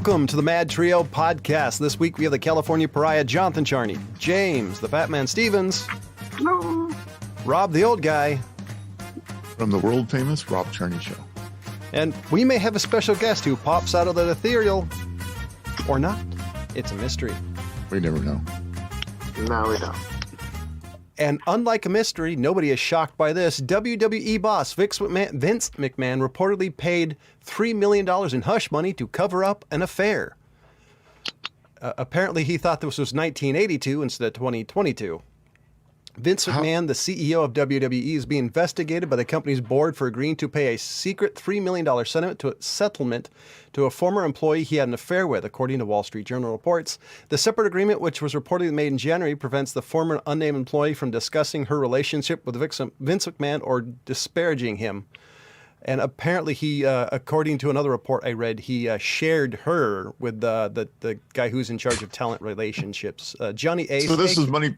Welcome to the MadTrio podcast. This week we have the California Pariah, Jonathan Charney, James, the Fat Man Stevens, Hello. Rob, the old guy, from the world-famous Rob Charney Show. and we may have a special guest who pops out of the ethereal, or not. It's a mystery. We never know. No, we don't. And unlike a mystery, nobody is shocked by this. WWE boss Vince McMahon reportedly paid $3 million in hush money to cover up an affair. Apparently, he thought this was 1982 instead of 2022. Vince McMahon, the CEO of WWE, is being investigated by the company's board for agreeing to pay a secret $3 million settlement to a former employee he had an affair with, according to Wall Street Journal reports. The separate agreement, which was reportedly made in January, prevents the former unnamed employee from discussing her relationship with Vince McMahon or disparaging him. And apparently he, according to another report I read, he shared her with the guy who's in charge of talent relationships, Johnny A. So this is money.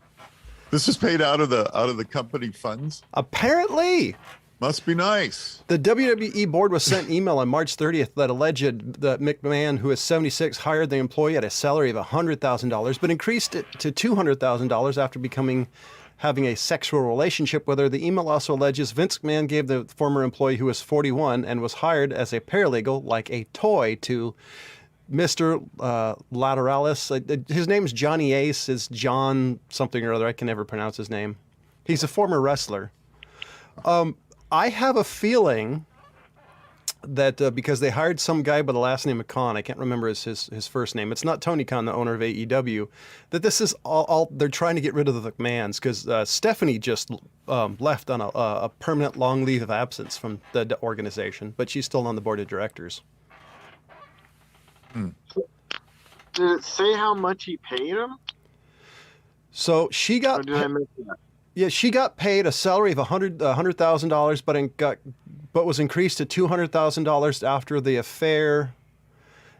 This is paid out of the company funds. Apparently. Must be nice. The WWE board was sent an email on March 30th that alleged that McMahon, who is 76, hired the employee at a salary of $100,000, but increased it to $200,000 after having a sexual relationship with her. The email also alleges Vince McMahon gave the former employee, who was 41 and was hired as a paralegal, like a toy to Mr. Lateralis. His name's Johnny Ace. Is John something or other. I can never pronounce his name. He's a former wrestler. I have a feeling that because they hired some guy by the last name of Khan, I can't remember his first name. It's not Tony Khan, the owner of AEW, that this is all they're trying to get rid of the McMahons, because Stephanie just left on a permanent long leave of absence from the organization, but she's still on the board of directors. Did it say how much he paid him? So she got. Or did I miss that? Yeah, she got paid a salary of $100,000, but was increased to $200,000 after the affair,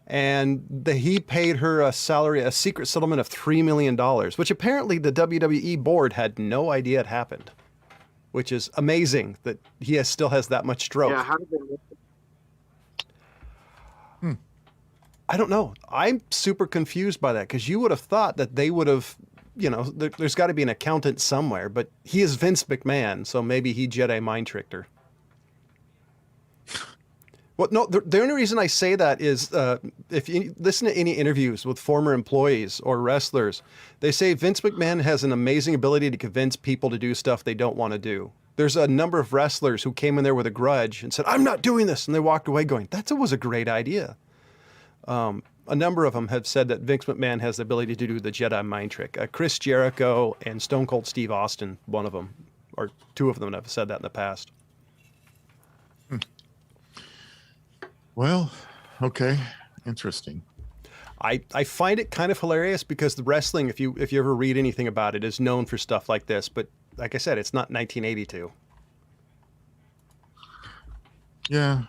and he paid her a secret settlement of $3 million, which apparently the WWE board had no idea it happened, which is amazing that he still has that much stroke. Yeah, how did they miss it? I don't know. I'm super confused by that, because you would have thought that they would have, there's got to be an accountant somewhere, but he is Vince McMahon, so maybe he Jedi mind tricked her. Well, no, the only reason I say that is if you listen to any interviews with former employees or wrestlers, they say Vince McMahon has an amazing ability to convince people to do stuff they don't want to do. There's a number of wrestlers who came in there with a grudge and said, "I'm not doing this," and they walked away going, "That was a great idea." A number of them have said that Vince McMahon has the ability to do the Jedi mind trick. Chris Jericho and Stone Cold Steve Austin, one of them, or two of them have said that in the past. Well, okay, interesting. I find it kind of hilarious, because the wrestling, if you ever read anything about it, is known for stuff like this. But like I said, it's not 1982. Yeah.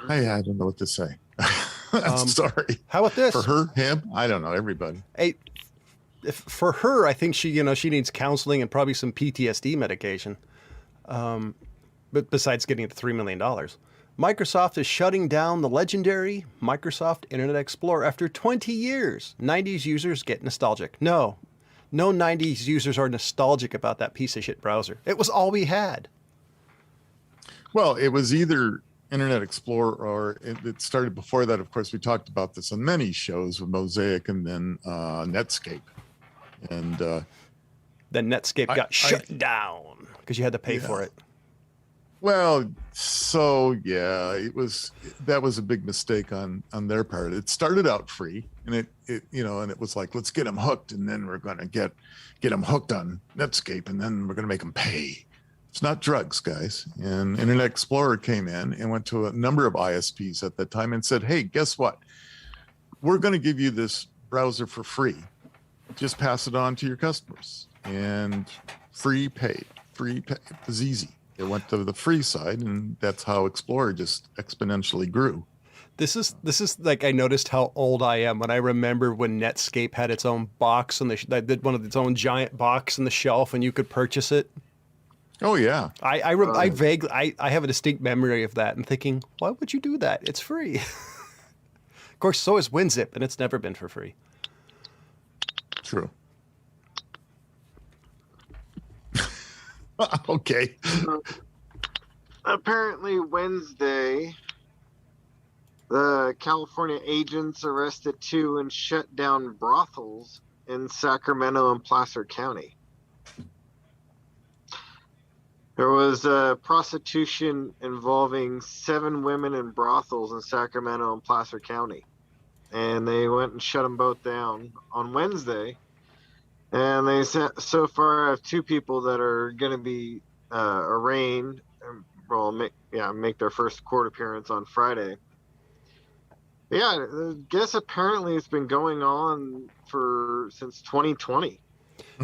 I don't know what to say. I'm sorry. How about this? For her, him, I don't know, everybody. For her, I think she needs counseling and probably some PTSD medication. But besides getting the $3 million. Microsoft is shutting down the legendary Microsoft Internet Explorer after 20 years. 90s users get nostalgic. No 90s users are nostalgic about that piece of shit browser. It was all we had. Well, it was either Internet Explorer, or it started before that. Of course, we talked about this on many shows with Mosaic and then Netscape. And then Netscape got shut down because you had to pay for it. Well, so yeah, that was a big mistake on their part. It started out free, and it was like, let's get them hooked, and then we're going to get them hooked on Netscape, and then we're going to make them pay. It's not drugs, guys. And Internet Explorer came in and went to a number of ISPs at that time and said, "Hey, guess what? We're going to give you this browser for free. Just pass it on to your customers." And free pay. It was easy. It went to the free side, and that's how Explorer just exponentially grew. This is like, I noticed how old I am when I remember when Netscape had its own box, and its own giant box on the shelf, and you could purchase it. Oh yeah. I vaguely I have a distinct memory of that and thinking, why would you do that? It's free. Of course, so is WinZip, and it's never been for free. True. Okay. Apparently, Wednesday, the California agents arrested 2 and shut down brothels in Sacramento and Placer County. There was prostitution involving 7 women in brothels in Sacramento and Placer County. And they went and shut them both down on Wednesday. And they so far have 2 people that are going to be arraigned. Well, make their first court appearance on Friday. Yeah, I guess apparently it's been going on since 2020.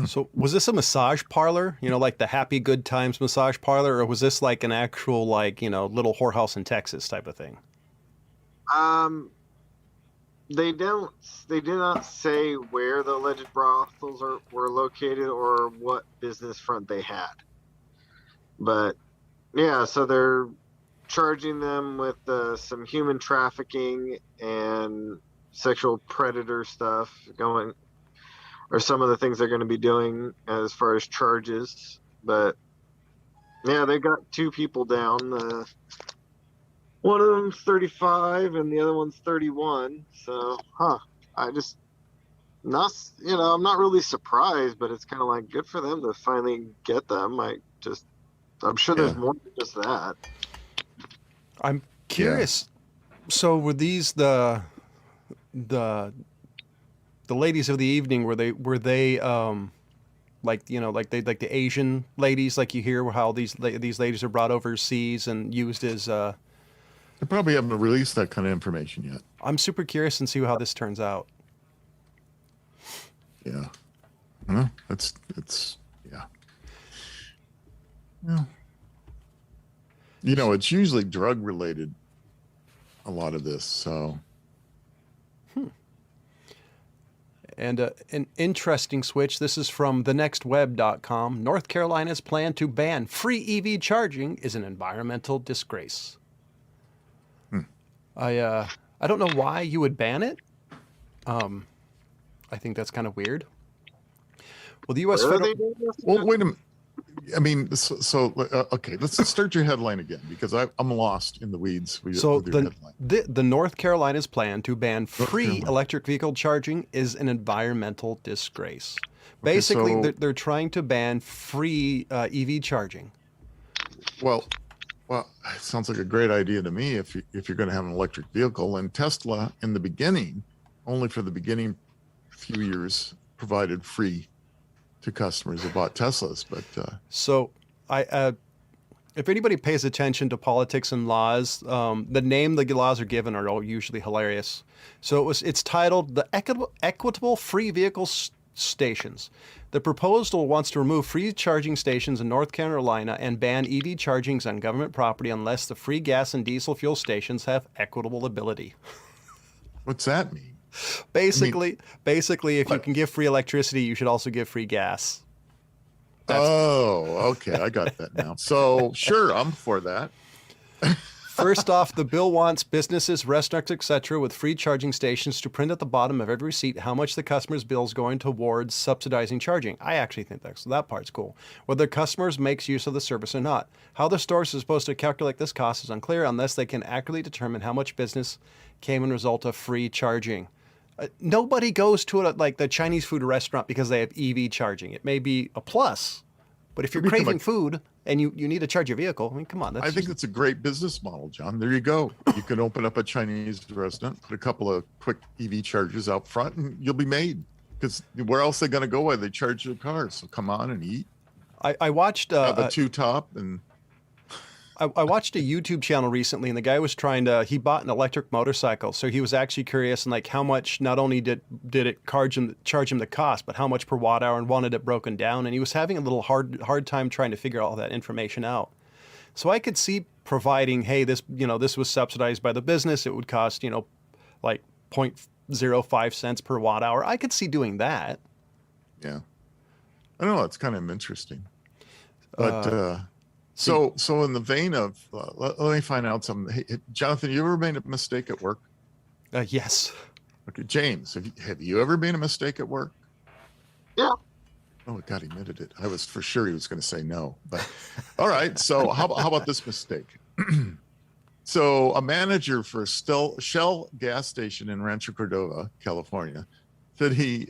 So was this a massage parlor, like the Happy Good Times massage parlor, or was this like an actual, little whorehouse in Texas type of thing? They did not say where the alleged brothels were located or what business front they had. But yeah, so they're charging them with some human trafficking and sexual predator stuff or some of the things they're going to be doing as far as charges. But yeah, they got 2 people down. One of them's 35 and the other one's 31. So, I'm not really surprised, but it's kind of like good for them to finally get them. I'm sure there's more than just that. I'm curious. Yeah. So were these the ladies of the evening? Were they like the Asian ladies, like you hear how these ladies are brought overseas and used as They probably haven't released that kind of information yet. I'm super curious and see how this turns out. Yeah. Well, it's yeah. Yeah. It's usually drug related, a lot of this, so. And an interesting switch. This is from thenextweb.com. North Carolina's plan to ban free EV charging is an environmental disgrace. I don't know why you would ban it. I think that's kind of weird. Well, the U.S. federal... Well, wait a minute. I mean, okay, let's start your headline again, because I'm lost in the weeds with your headline. The North Carolina's plan to ban free electric vehicle charging is an environmental disgrace. Okay, basically, they're trying to ban free EV charging. Well, it sounds like a great idea to me if you're going to have an electric vehicle. And Tesla, in the beginning, only for the beginning few years, provided free to customers who bought Teslas. But so if anybody pays attention to politics and laws, the name the laws are given are all usually hilarious. So it's titled the Equitable Free Vehicle Stations. The proposal wants to remove free charging stations in North Carolina and ban EV chargings on government property unless the free gas and diesel fuel stations have equitable ability. What's that mean? Basically, if you can give free electricity, you should also give free gas. Okay, I got that now. So sure, I'm for that. First off, the bill wants businesses, restaurants, etc., with free charging stations to print at the bottom of every receipt how much the customer's bill is going towards subsidizing charging. I actually think that part's cool. Whether customers makes use of the service or not. How the stores are supposed to calculate this cost is unclear unless they can accurately determine how much business came in result of free charging. Nobody goes to like the Chinese food restaurant because they have EV charging. It may be a plus, but if you're craving food and you need to charge your vehicle, I mean, come on. I think it's a great business model, John. There you go. You can open up a Chinese restaurant, put a couple of quick EV chargers out front, and you'll be made. Because where else are they going to go while they charge their cars? So come on and eat. I watched have a two-top and... I watched a YouTube channel recently, and the guy was he bought an electric motorcycle. So he was actually curious, and like how much, not only did it charge him the cost, but how much per watt hour, and wanted it broken down. And he was having a little hard time trying to figure all that information out. So I could see providing, hey, this was subsidized by the business. It would cost, like 0.05 cents per watt hour. I could see doing that. Yeah. I don't know. It's kind of interesting. But, So in the vein of, let me find out something. Hey, Jonathan, you ever made a mistake at work? Yes. Okay, James, have you ever made a mistake at work? Yeah. Oh, God, he admitted it. I was for sure he was going to say no. But all right. So how about this mistake? So a manager for a Shell gas station in Rancho Cordova, California, said he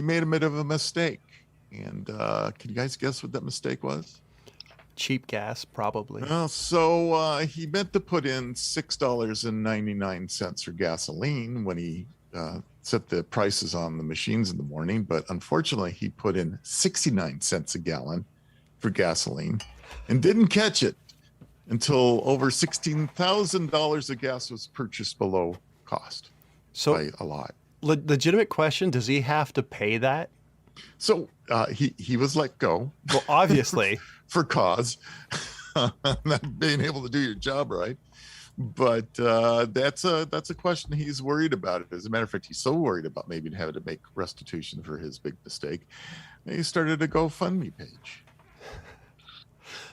made a bit of a mistake. And can you guys guess what that mistake was? Cheap gas, probably. So he meant to put in $6.99 for gasoline when he set the prices on the machines in the morning, but unfortunately he put in 69 cents a gallon for gasoline and didn't catch it until over $16,000 of gas was purchased below cost. So by a lot. Legitimate question, does he have to pay that? So he was let go. Well, obviously. for cause, not being able to do your job right. But that's a question he's worried about. As a matter of fact, he's so worried about maybe having to make restitution for his big mistake. He started a GoFundMe page.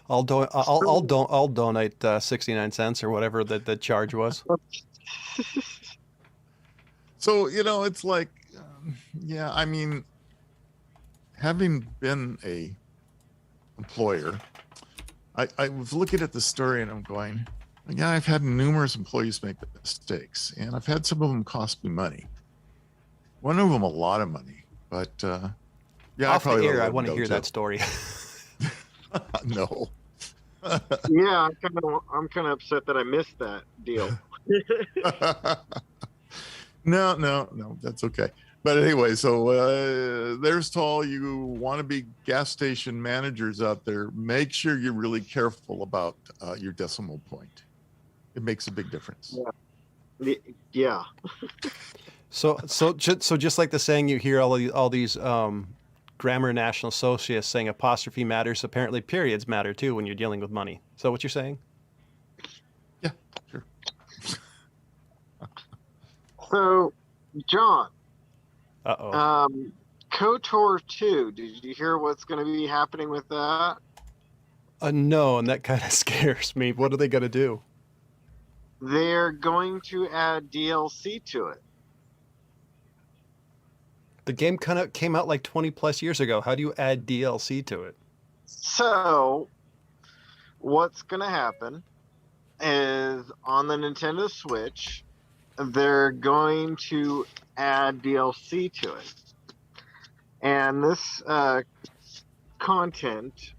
I'll donate 69 cents or whatever the charge was. So, it's like, I mean, having been a employer, I was looking at the story and I'm going, yeah, I've had numerous employees make mistakes, and I've had some of them cost me money. One of them a lot of money, but yeah, Off the air, I want to hear that story. No. Yeah, I'm kind of upset that I missed that deal. No, that's okay. But anyway, so there's to all you wannabe gas station managers out there. Make sure you're really careful about your decimal point. It makes a big difference. Yeah. So just like the saying you hear all these grammar national socialists saying apostrophe matters, apparently periods matter too when you're dealing with money. Is that what you're saying? Yeah, sure. So, John. Uh-oh. KOTOR 2, did you hear what's going to be happening with that? No, and that kind of scares me. What are they going to do? They're going to add DLC to it. The game kind of came out like 20 plus years ago. How do you add DLC to it? So, what's going to happen is on the Nintendo Switch, they're going to add DLC to it. And this content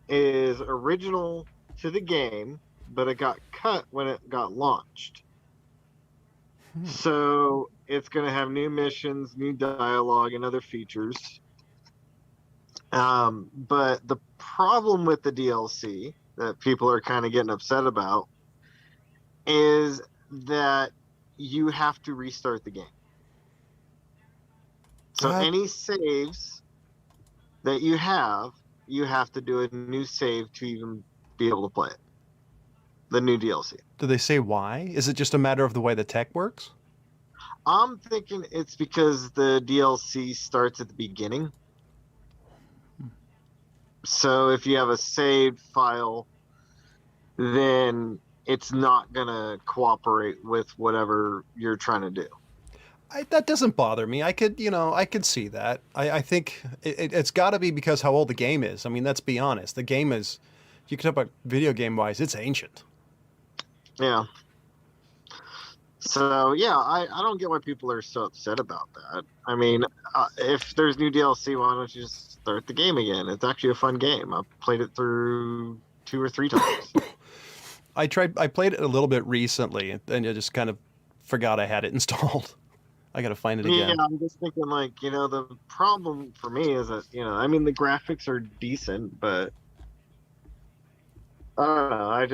is original to the game, but it got cut when it got launched. So it's going to have new missions, new dialogue, and other features. But the problem with the DLC that people are kind of getting upset about is that you have to restart the game. So any saves that you have to do a new save to even be able to play it. The new DLC. Do they say why? Is it just a matter of the way the tech works? I'm thinking it's because the DLC starts at the beginning. So if you have a saved file, then it's not going to cooperate with whatever you're trying to do. That doesn't bother me. I could see that. I think it's got to be because how old the game is. I mean, let's be honest. The game is, you can talk about video game wise, it's ancient. Yeah. So, yeah, I don't get why people are so upset about that. I mean, if there's new DLC, why don't you just start the game again? It's actually a fun game. I've played it through 2 or 3 times. I played it a little bit recently, and I just kind of forgot I had it installed. I got to find it again. Yeah, I'm just thinking, like, the problem for me is that, I mean, the graphics are decent, but I don't know. I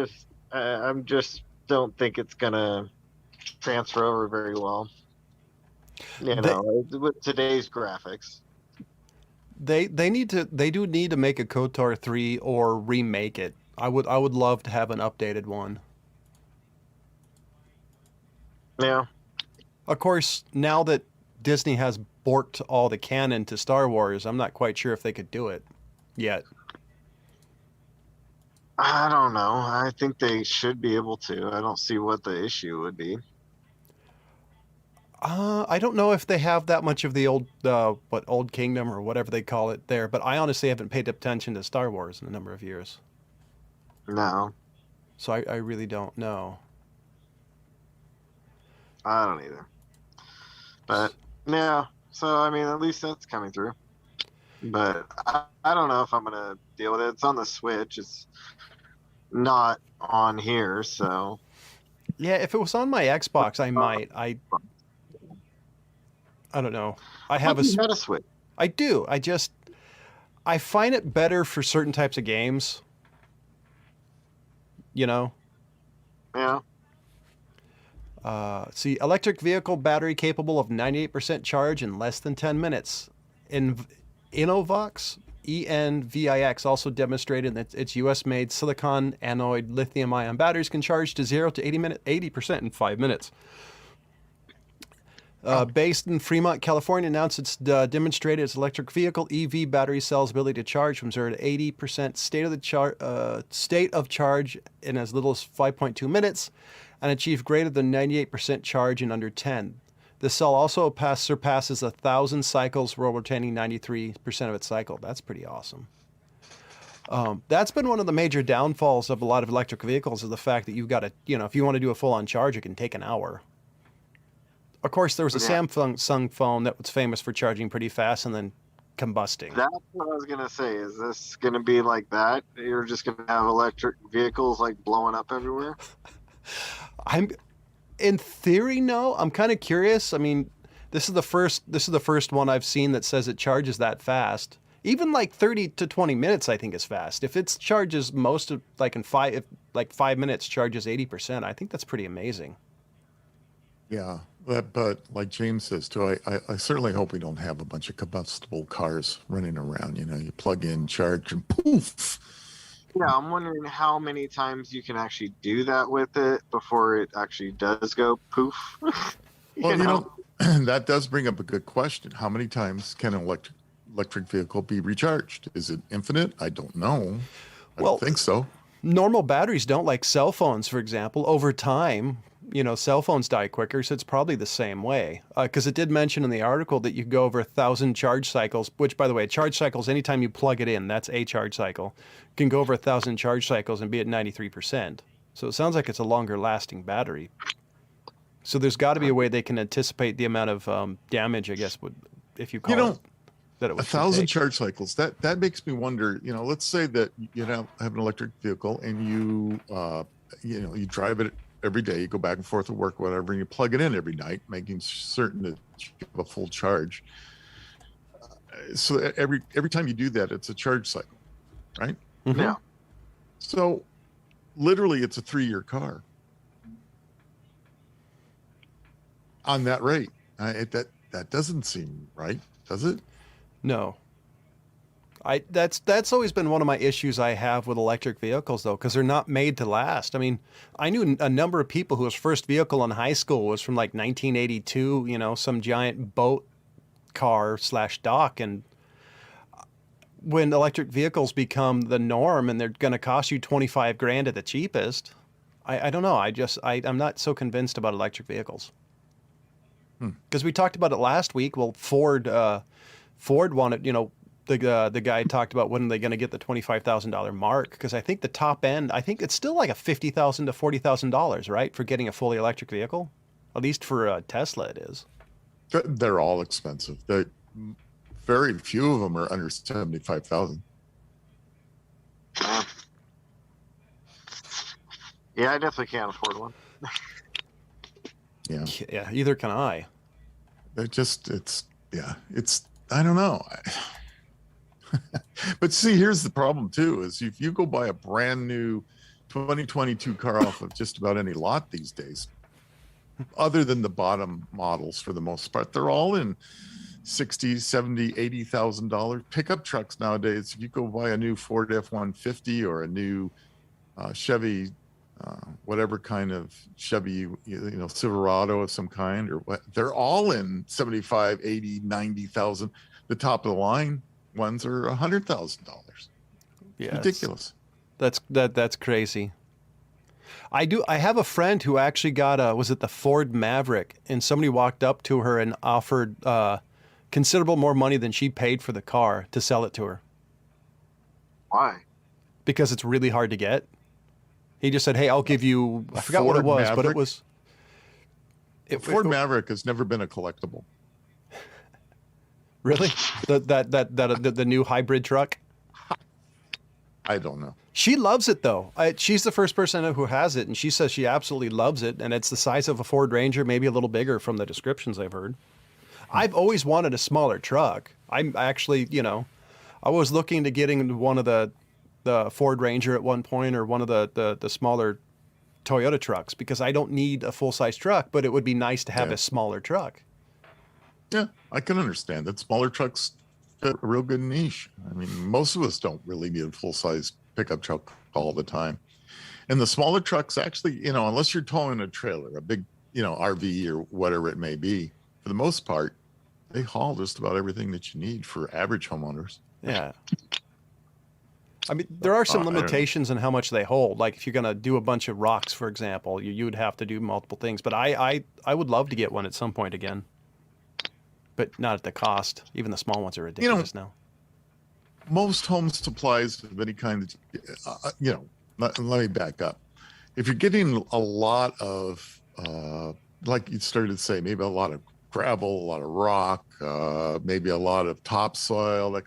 just don't think it's going to transfer over very well. With today's graphics. They do need to make a KOTOR 3 or remake it. I would love to have an updated one. Yeah. Of course, now that Disney has borked all the canon to Star Wars, I'm not quite sure if they could do it yet. I don't know. I think they should be able to. I don't see what the issue would be. I don't know if they have that much of the old kingdom or whatever they call it there, but I honestly haven't paid attention to Star Wars in a number of years, No, so I really don't know. I don't either. But yeah, so I mean, at least that's coming through. But I don't know if I'm gonna deal with it. It's on the Switch. It's not on here, so Yeah, if it was on my Xbox, I might. I don't know. I have you had a Switch. I do. I find it better for certain types of games. You know. Yeah. See, electric vehicle battery capable of 98% charge in less than 10 minutes. Innovox, ENVIX, also demonstrated that its US-made silicon anode lithium-ion batteries can charge to 0 to 80% in 5 minutes. Based in Fremont, California, announced it's demonstrated its electric vehicle EV battery cell's ability to charge from 0 to 80% state of charge in as little as 5.2 minutes and achieve greater than 98% charge in under 10. The cell also surpasses 1,000 cycles while retaining 93% of its cycle. That's pretty awesome. That's been one of the major downfalls of a lot of electric vehicles is the fact that you've got to, if you want to do a full-on charge, it can take an hour. Of course, there was a Samsung phone that was famous for charging pretty fast and then combusting. That's what I was gonna say. Is this gonna be like that? You're just gonna have electric vehicles like blowing up everywhere? In theory, no. I'm kind of curious. I mean, this is the first one I've seen that says it charges that fast. Even like 30 to 20 minutes, I think is fast. If it charges most of in 5 minutes charges 80%, I think that's pretty amazing. Yeah, but like James says too, I certainly hope we don't have a bunch of combustible cars running around. You plug in, charge, and poof. Yeah, I'm wondering how many times you can actually do that with it before it actually does go poof. Well, that does bring up a good question. How many times can an electric vehicle be recharged? Is it infinite? I don't know. I don't think so. Normal batteries don't, like cell phones, for example. Over time, cell phones die quicker, so it's probably the same way. Because it did mention in the article that you go over 1,000 charge cycles, which, by the way, charge cycles, anytime you plug it in, that's a charge cycle, can go over 1,000 charge cycles and be at 93%. So it sounds like it's a longer lasting battery. So there's got to be a way they can anticipate the amount of damage, I guess, if you call it. That it would 1,000 charge cycles. That makes me wonder. Let's say that you have an electric vehicle and you drive it every day. You go back and forth to work, whatever, and you plug it in every night, making certain that you have a full charge. So every time you do that, it's a charge cycle, right? Mm-hmm. Yeah. So literally, it's a 3-year car on that rate. That doesn't seem right, does it? No. That's always been one of my issues I have with electric vehicles, though, because they're not made to last. I mean, I knew a number of people whose first vehicle in high school was from like 1982, some giant boat car / dock. And when electric vehicles become the norm and they're going to cost you 25 grand at the cheapest, I don't know. I'm not so convinced about electric vehicles. Because we talked about it last week. Well, Ford wanted, the guy talked about when they're going to get the $25,000 mark, because I think the top end, I think it's still like a $50,000 to $40,000, right, for getting a fully electric vehicle. At least for a Tesla, it is. They're all expensive. Very few of them are under 75,000. Yeah, I definitely can't afford one. Yeah, either can I. It's I don't know. But see, here's the problem too, is if you go buy a brand new 2022 car off of just about any lot these days, other than the bottom models for the most part, they're all in $60,000, $70,000, $80,000 pickup trucks nowadays. If you go buy a new Ford F-150 or a new Chevy, whatever kind of Chevy, Silverado of some kind, or what, they're all in 75, 80, 90,000. The top of the line ones are $100,000. Yeah, ridiculous. That's crazy. I have a friend who actually got was it the Ford Maverick, and somebody walked up to her and offered considerable more money than she paid for the car to sell it to her. Why? Because it's really hard to get. He just said, "Hey, I'll give you." I forgot what it Ford was, but it Maverick? was. Ford Maverick has never been a collectible. Really? The new hybrid truck? I don't know. She loves it though. She's the first person I know who has it, and she says she absolutely loves it. And it's the size of a Ford Ranger, maybe a little bigger from the descriptions I've heard. I've always wanted a smaller truck. I'm actually, I was looking to getting one of the Ford Ranger at one point, or one of the smaller Toyota trucks, because I don't need a full size truck, but it would be nice to have a smaller truck. Yeah, I can understand that. Smaller trucks fit a real good niche. I mean, most of us don't really need a full-size pickup truck all the time. And the smaller trucks actually, unless you're towing a trailer, a big, RV or whatever it may be, for the most part, they haul just about everything that you need for average homeowners. Yeah. I mean, there are some limitations in how much they hold. Like if you're going to do a bunch of rocks, for example, you would have to do multiple things. But I would love to get one at some point again. But not at the cost. Even the small ones are ridiculous now. Most home supplies of any kind, let me back up. If you're getting a lot of, like you started to say, maybe a lot of gravel, a lot of rock, maybe a lot of topsoil,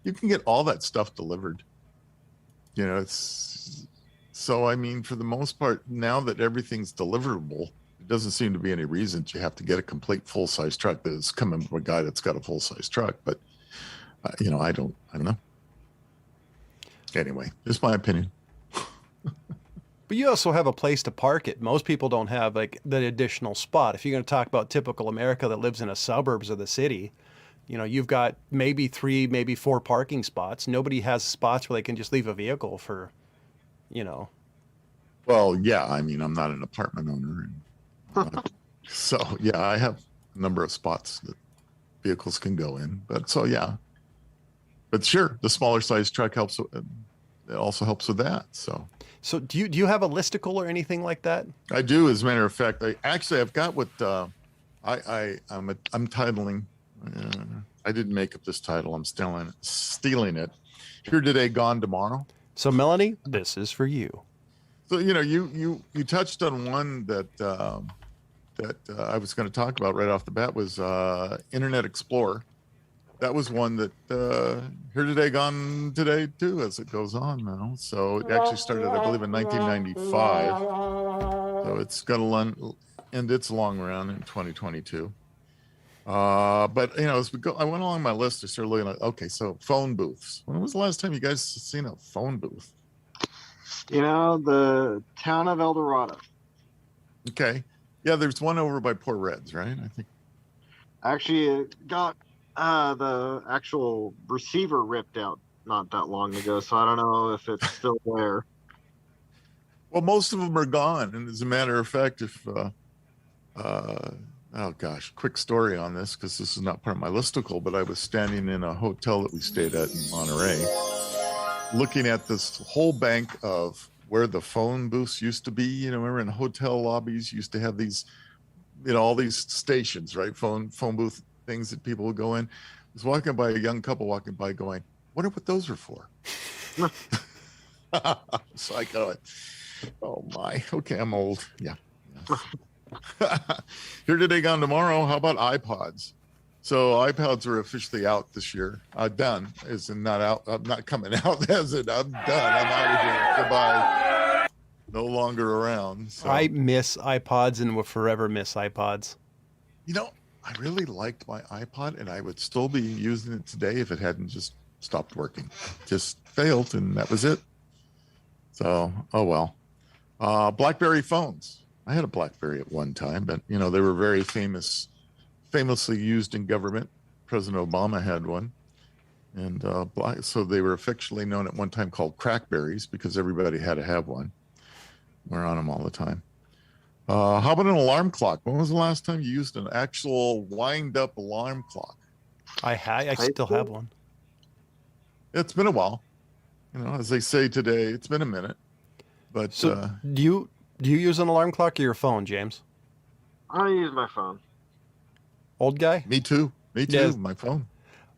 you can get all that stuff delivered. So I mean, for the most part, now that everything's deliverable, it doesn't seem to be any reason that you have to get a complete full-size truck that is coming from a guy that's got a full-size truck. But I don't know. Anyway, just my opinion. But you also have a place to park it. Most people don't have like the additional spot. If you're going to talk about typical America that lives in the suburbs of the city, you've got maybe 3, maybe 4 parking spots. Nobody has spots where they can just leave a vehicle for, Well, yeah, I mean, I'm not an apartment owner. So, yeah, I have a number of spots that vehicles can go in. But so, yeah. But sure, the smaller size truck helps. It also helps with that. So do you have a listicle or anything like that? I do. As a matter of fact, I've got what I'm titling. I didn't make up this title. I'm stealing it. Here today, gone tomorrow. So Melanie, this is for you. So you touched on one that I was going to talk about right off the bat was Internet Explorer. That was one that here today, gone today too, as it goes on now. So it actually started, I believe, in 1995. So it's going to end its long run in 2022. But as we go, I went along my list. I started looking at, okay, so phone booths. When was the last time you guys seen a phone booth? The town of El Dorado. Okay. Yeah, there's one over by Port Reds, right? I think. Actually, it got the actual receiver ripped out not that long ago, so I don't know if it's still there. Well, most of them are gone. And as a matter of fact, if oh gosh, quick story on this, because this is not part of my listicle, but I was standing in a hotel that we stayed at in Monterey, looking at this whole bank of where the phone booths used to be. Remember in hotel lobbies, used to have these, all these stations, right? Phone booth things that people would go in. I was walking by, a young couple walking by going, wonder what those are for. So I go, oh my, okay, I'm old. Yeah. Here today, gone tomorrow. How about iPods? So iPods are officially out this year. Done, as in not out. I'm not coming out. As in I'm done. I'm out of here. Goodbye. No longer around. So. I miss iPods and will forever miss iPods. I really liked my iPod, and I would still be using it today if it hadn't just stopped working. Just failed, and that was it. So, oh well. BlackBerry phones. I had a BlackBerry at one time, but they were very famously used in government. President Obama had one, and so they were affectionately known at one time called crackberries because everybody had to have one. We're on them all the time. How about an alarm clock? When was the last time you used an actual wind-up alarm clock? I still have one. It's been a while. as they say today, it's been a minute. But So do you use an alarm clock or your phone, James? I use my phone. Old guy? me too. Yes. My phone.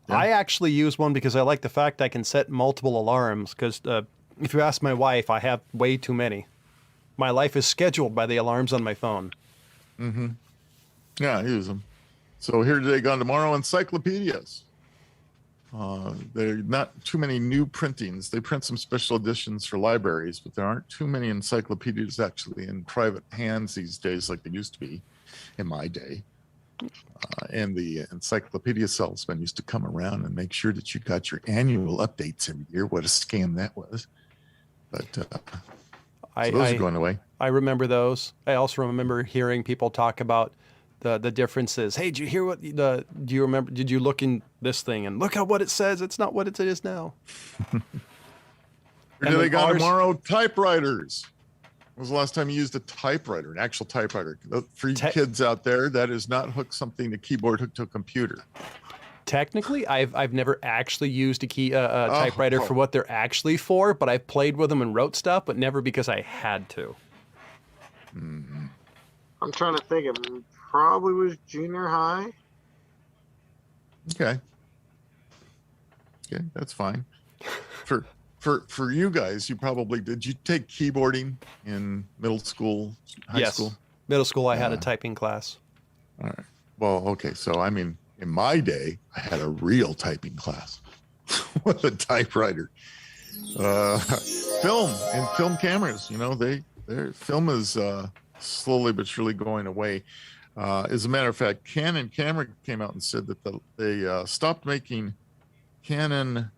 Yeah. I actually use one because I like the fact I can set multiple alarms. Because if you ask my wife, I have way too many. My life is scheduled by the alarms on my phone. Yeah, I use them. So here today, gone tomorrow, encyclopedias. There are not too many new printings. They print some special editions for libraries, but there aren't too many encyclopedias actually in private hands these days like they used to be in my day. And the encyclopedia salesman used to come around and make sure that you got your annual updates every year. What a scam that was. But so those are going away. I remember those. I also remember hearing people talk about the differences. Hey, did you hear do you remember, did you look in this thing and look at what it says? It's not what it is now. Or do they got tomorrow? Typewriters. When was the last time you used a typewriter, an actual typewriter? For you kids out there, that is not the keyboard hooked to a computer. Technically, I've never actually used a typewriter for what they're actually for, but I've played with them and wrote stuff, but never because I had to. I'm trying to think. It probably was junior high. Okay, that's fine. For you guys, did you take keyboarding in middle school, high school? Middle school, I had a typing class. All right. Well, okay. So, I mean, in my day, I had a real typing class with a typewriter. Film and film cameras, their film is slowly but surely going away. As a matter of fact, Canon camera came out and said that they stopped making Canon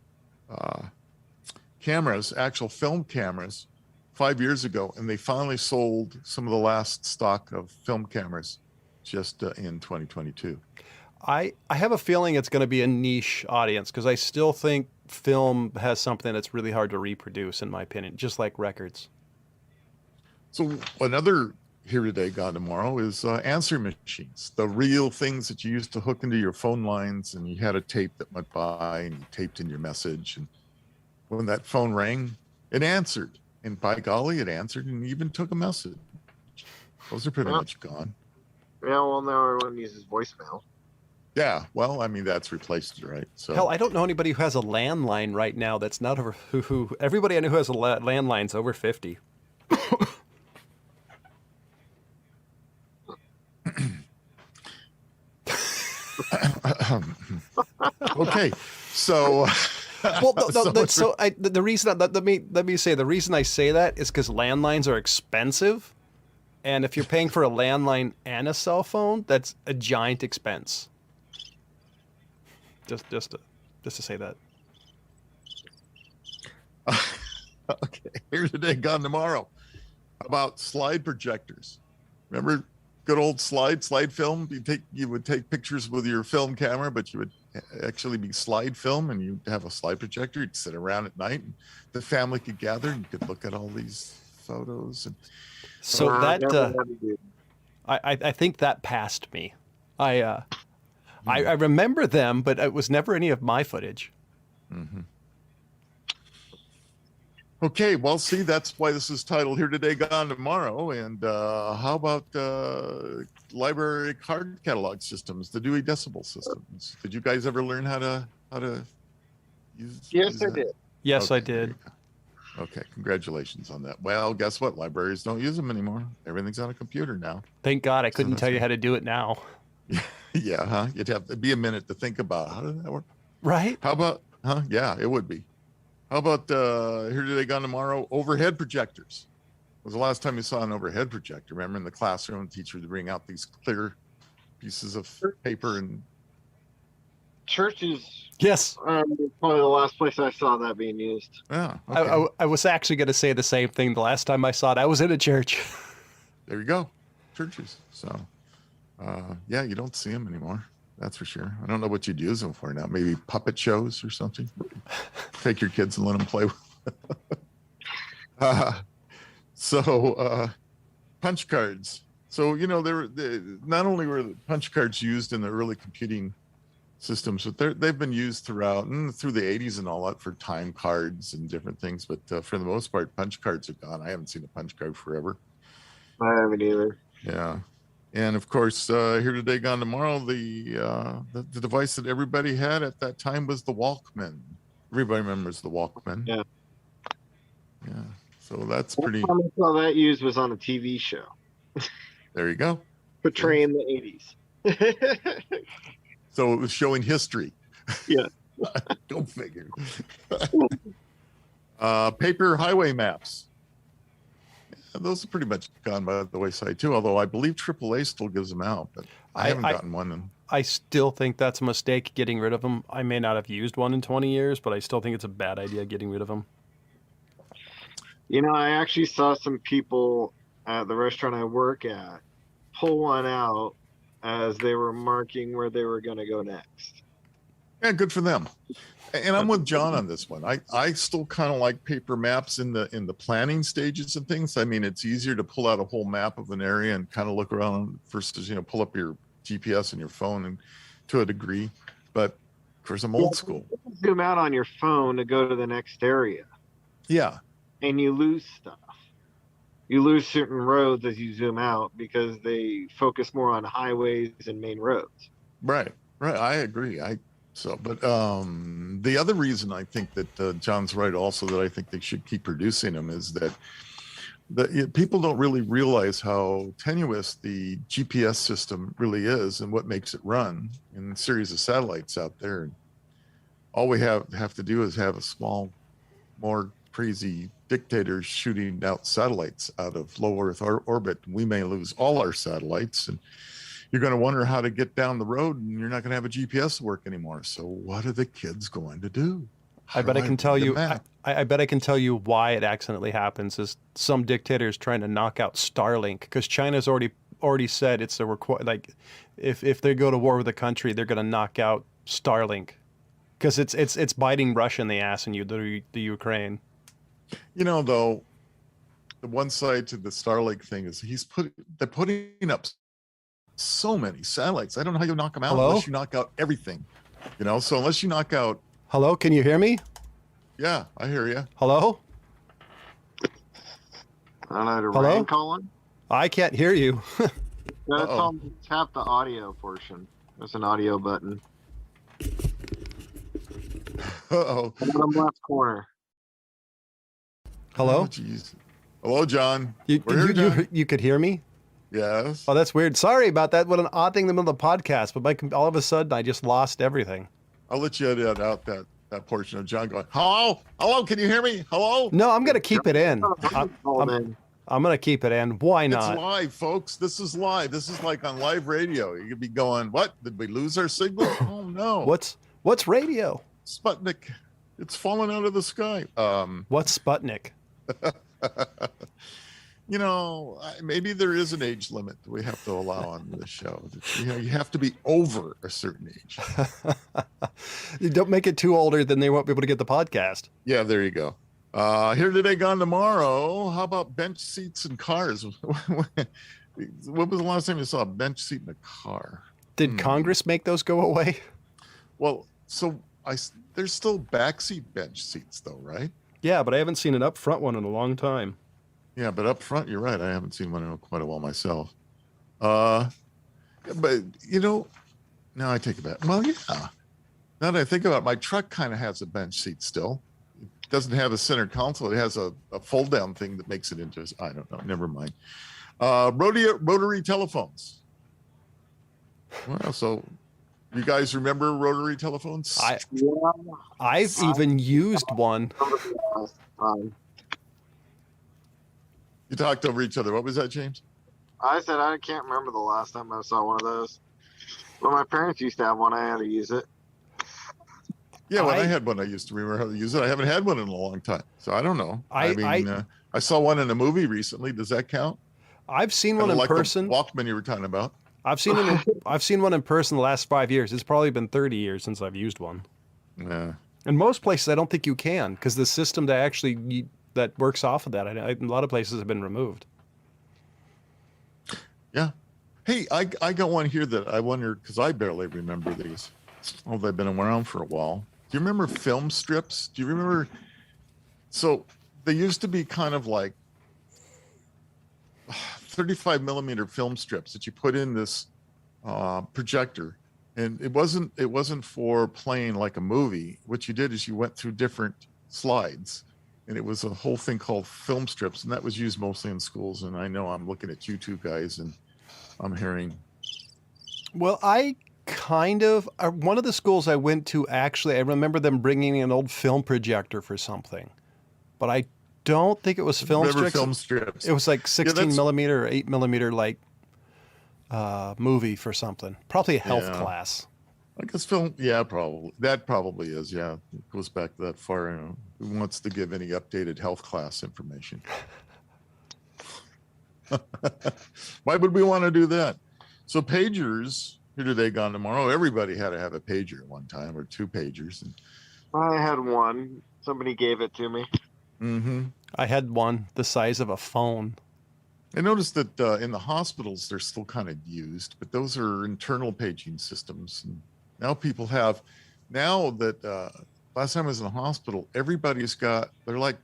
cameras, actual film cameras, 5 years ago, and they finally sold some of the last stock of film cameras just in 2022. I have a feeling it's going to be a niche audience because I still think film has something that's really hard to reproduce, in my opinion, just like records. So another here today, gone tomorrow is answering machines, the real things that you used to hook into your phone lines, and you had a tape that went by and you taped in your message, and when that phone rang, it answered. And by golly, it answered and even took a message. Those are pretty much gone. Yeah, well, now everyone uses voicemail. Yeah, well, I mean, that's replaced it, right? So hell, I don't know anybody who has a landline right now that's not over. Who everybody I know who has a landline's over 50. Okay, so. Well, the reason let me say the reason I say that is because landlines are expensive, and if you're paying for a landline and a cell phone, that's a giant expense. Just to say that. Okay, here today, gone tomorrow. About slide projectors. Remember good old slide film? You would take pictures with your film camera, but you would actually be slide film, and you'd have a slide projector. You'd sit around at night and the family could gather and you could look at all these photos. And so I think that passed me. I remember them, but it was never any of my footage. Mm-hmm. Okay, well, see, that's why this is titled Here Today, Gone Tomorrow. And how about library card catalog systems, the Dewey Decimal systems? Did you guys ever learn how to use? Yes, I did. Yes, I did. Okay, congratulations on that. Well, guess what? Libraries don't use them anymore. Everything's on a computer now. Thank God I couldn't tell you how to do it now. Yeah, huh? You'd have to be a minute to think about how does that work. Right? How about, Yeah, it would be. How about Here Today, Gone Tomorrow, overhead projectors? When was the last time you saw an overhead projector? Remember in the classroom, the teacher would bring out these clear pieces of paper and... Churches. Yes. Probably the last place I saw that being used. Yeah. Okay. I was actually going to say the same thing. The last time I saw it, I was in a church. There you go. Churches. So, yeah, you don't see them anymore. That's for sure. I don't know what you'd use them for now. Maybe puppet shows or something. Take your kids and let them play with. Punch cards. So, not only were the punch cards used in the early computing systems, but they've been used throughout and through the 80s and all that for time cards and different things. But for the most part, punch cards are gone. I haven't seen a punch card forever. I haven't either. Yeah. And of course, here today, gone tomorrow, the device that everybody had at that time was the Walkman. Everybody remembers the Walkman. Yeah. Yeah. So that's pretty. All that used was on a TV show. There you go. Portraying the 80s. So it was showing history. Yeah. Go figure. Paper highway maps. Yeah, those are pretty much gone by the wayside too, although I believe AAA still gives them out, but I haven't gotten one. I still think that's a mistake getting rid of them. I may not have used one in 20 years, but I still think it's a bad idea getting rid of them. You know, I actually saw some people at the restaurant I work at pull one out as they were marking where they were going to go next. Yeah, good for them. And I'm with John on this one. I still kind of like paper maps in the planning stages of things. I mean, it's easier to pull out a whole map of an area and kind of look around versus, pull up your GPS on your phone and to a degree. But of course, I'm old school. Zoom out on your phone to go to the next area. Yeah. And you lose stuff. You lose certain roads as you zoom out because they focus more on highways and main roads. Right. I agree. But the other reason I think that John's right also that I think they should keep producing them is that people don't really realize how tenuous the GPS system really is and what makes it run in a series of satellites out there. And all we have to do is have a small, more crazy dictators shooting out satellites out of low Earth orbit. We may lose all our satellites, and you're going to wonder how to get down the road, and you're not going to have a GPS work anymore. So what are the kids going to do? I bet I can tell you. I bet I can tell you why it accidentally happens. Is some dictators trying to knock out Starlink because China's already said it's like if they go to war with a country, they're going to knock out Starlink because it's biting Russia in the ass in the Ukraine. Though, the one side to the Starlink thing is they're putting up so many satellites. I don't know how you knock them out unless you knock out everything. So unless you knock out. Hello, can you hear me? Yeah, I hear you. Hello? I don't know, did Hello? Ryan call in? I can't hear you. Tap the audio portion. There's an audio button. Uh-oh. Bottom left corner. Hello? Oh, jeez. Hello, John. You could hear me? Yes. Oh, that's weird. Sorry about that. What an odd thing in the middle of the podcast. But all of a sudden, I just lost everything. I'll let you edit out that portion of John going, hello? Hello? Can you hear me? Hello? No, I'm going to keep it in. I'm going to keep it in. Why not? It's live, folks. This is live. This is like on live radio. You could be going, what? Did we lose our signal? Oh, no. What's radio? Sputnik. It's fallen out of the sky. What's Sputnik? Maybe there is an age limit that we have to allow on this show. You have to be over a certain age. You don't make it too older, then they won't be able to get the podcast. Yeah, there you go. Here today, gone tomorrow. How about bench seats in cars? When was the last time you saw a bench seat in a car? Did Congress make those go away? Well, there's still backseat bench seats, though, right? Yeah, but I haven't seen an up front one in a long time. Yeah, but up front, you're right. I haven't seen one in quite a while myself. But now I take it back. Well, yeah. Now that I think about it, my truck kind of has a bench seat still. It doesn't have a center console. It has a fold down thing that makes it into, I don't know, never mind. Rotary telephones. Well, so you guys remember rotary telephones? I've even used one. You talked over each other. What was that, James? I said I can't remember the last time I saw one of those. When my parents used to have one, I had to use it. Yeah, when I had one, I used to remember how to use it. I haven't had one in a long time, so I don't know. I saw one in a movie recently. Does that count? I've seen one in person. The Walkman you were talking about. I've seen one in person the last 5 years. It's probably been 30 years since I've used one. Yeah. In most places, I don't think you can because the system that works off of that, a lot of places have been removed. Yeah. Hey, I got one here that I wonder, because I barely remember these. Oh, they've been around for a while. Do you remember film strips? Do you remember? So they used to be kind of like 35 millimeter film strips that you put in this projector, and it wasn't for playing like a movie. What you did is you went through different slides, and it was a whole thing called film strips, and that was used mostly in schools. And I know I'm looking at you two guys, and I'm hearing. Well, one of the schools I went to, actually, I remember them bringing an old film projector for something, but I don't think it was film strips. It was like 16 millimeter or 8 millimeter, like movie for something. Probably a health class. I guess film. Yeah, probably. That probably is. Yeah. It goes back that far. You know, who wants to give any updated health class information? Why would we want to do that? So pagers, who do they gone tomorrow? Everybody had to have a pager at one time, or 2 pagers. I had one. Somebody gave it to me. Mm-hmm. I had one the size of a phone. I noticed that in the hospitals, they're still kind of used, but those are internal paging systems. And now people have, now that last time I was in the hospital, they're like